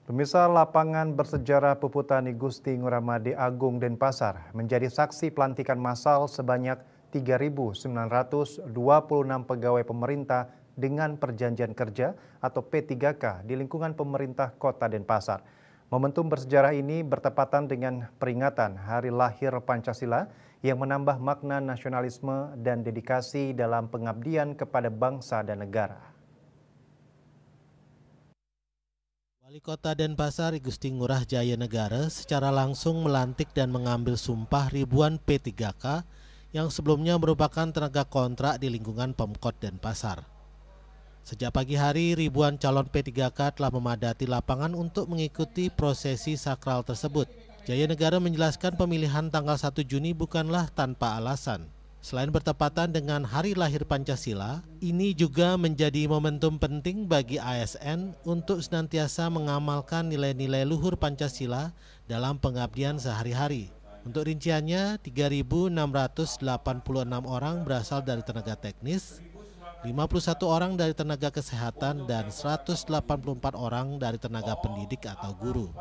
Pemirsa, lapangan bersejarah Puputani Gusti Ngurah Madi Agung Denpasar menjadi saksi pelantikan massal sebanyak 3.926 pegawai pemerintah dengan perjanjian kerja atau P3K di lingkungan pemerintah Kota Denpasar. Momentum bersejarah ini bertepatan dengan peringatan Hari Lahir Pancasila yang menambah makna nasionalisme dan dedikasi dalam pengabdian kepada bangsa dan negara. Wali Kota Denpasar Gusti Ngurah Jayanegara secara langsung melantik dan mengambil sumpah ribuan P3K yang sebelumnya merupakan tenaga kontrak di lingkungan Pemkot Denpasar. Sejak pagi hari, ribuan calon P3K telah memadati lapangan untuk mengikuti prosesi sakral tersebut. Jayanegara menjelaskan pemilihan tanggal 1 Juni bukanlah tanpa alasan. Selain bertepatan dengan Hari Lahir Pancasila, ini juga menjadi momentum penting bagi ASN untuk senantiasa mengamalkan nilai-nilai luhur Pancasila dalam pengabdian sehari-hari. Untuk rinciannya, 3.686 orang berasal dari tenaga teknis, 51 orang dari tenaga kesehatan, dan 184 orang dari tenaga pendidik atau guru.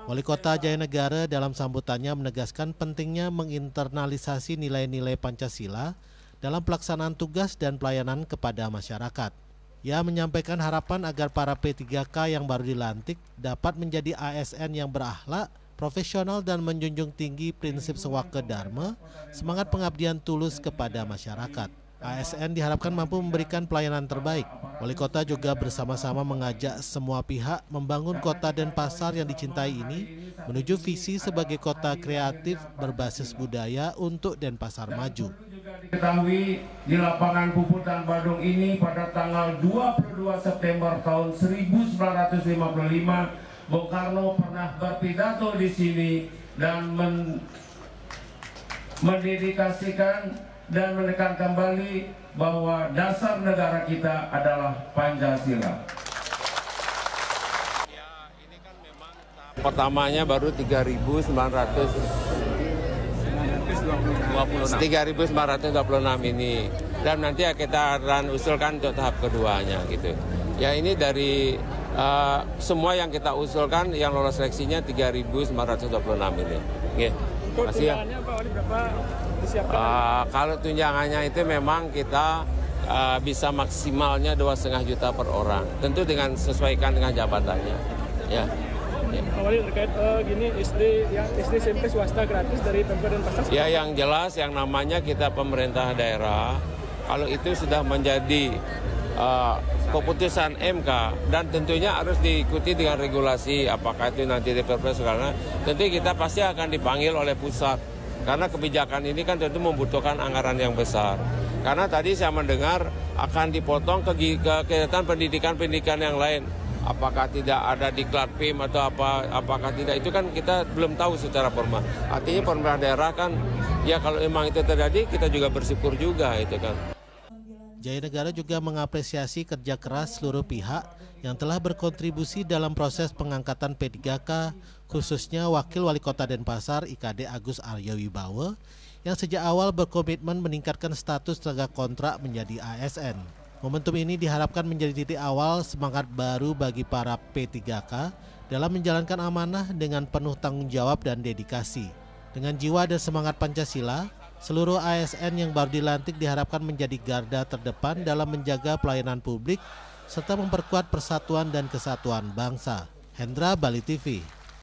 Wali Kota Jayanegara dalam sambutannya menegaskan pentingnya menginternalisasi nilai-nilai Pancasila dalam pelaksanaan tugas dan pelayanan kepada masyarakat. Ia menyampaikan harapan agar para P3K yang baru dilantik dapat menjadi ASN yang berakhlak, profesional dan menjunjung tinggi prinsip sewaka dharma, semangat pengabdian tulus kepada masyarakat. ASN diharapkan mampu memberikan pelayanan terbaik. Wali Kota juga bersama-sama mengajak semua pihak membangun Kota Denpasar yang dicintai ini menuju visi sebagai kota kreatif berbasis budaya untuk Denpasar maju. Diketahui di lapangan Puputan Badung ini pada tanggal 22 September tahun 1955, Bung Karno pernah berpidato di sini dan mendedikasikan dan menekan kembali bahwa dasar negara kita adalah Pancasila. Ya, ini kan memang pertamanya baru 3.926 ini, dan nanti kita akan usulkan untuk tahap keduanya gitu. Ya, ini dari semua yang kita usulkan yang lolos seleksinya 3.926 ini. Oke. Makasih ya. Kalau tunjangannya itu memang kita bisa maksimalnya 2,5 juta per orang. Tentu dengan sesuaikan dengan jabatannya. Ya. Awalnya terkait gini SD SMP swasta gratis dari Pemkot Denpasar. Ya, yang jelas yang namanya kita pemerintah daerah, kalau itu sudah menjadi keputusan MK dan tentunya harus diikuti dengan regulasi, apakah itu nanti di Perpres, karena tentu kita pasti akan dipanggil oleh pusat. Karena kebijakan ini kan tentu membutuhkan anggaran yang besar. Karena tadi saya mendengar akan dipotong kegiatan pendidikan yang lain. Apakah tidak ada di Klatpim atau apakah tidak, itu kan kita belum tahu secara formal. Artinya pemerintah daerah kan, ya kalau memang itu terjadi kita juga bersyukur juga itu kan. Jayanegara juga mengapresiasi kerja keras seluruh pihak yang telah berkontribusi dalam proses pengangkatan P3K, khususnya Wakil Wali Kota Denpasar IKD Agus Aryo Wibowo yang sejak awal berkomitmen meningkatkan status tenaga kontrak menjadi ASN. Momentum ini diharapkan menjadi titik awal semangat baru bagi para P3K dalam menjalankan amanah dengan penuh tanggung jawab dan dedikasi. Dengan jiwa dan semangat Pancasila, seluruh ASN yang baru dilantik diharapkan menjadi garda terdepan dalam menjaga pelayanan publik serta memperkuat persatuan dan kesatuan bangsa. Hendra, Bali TV.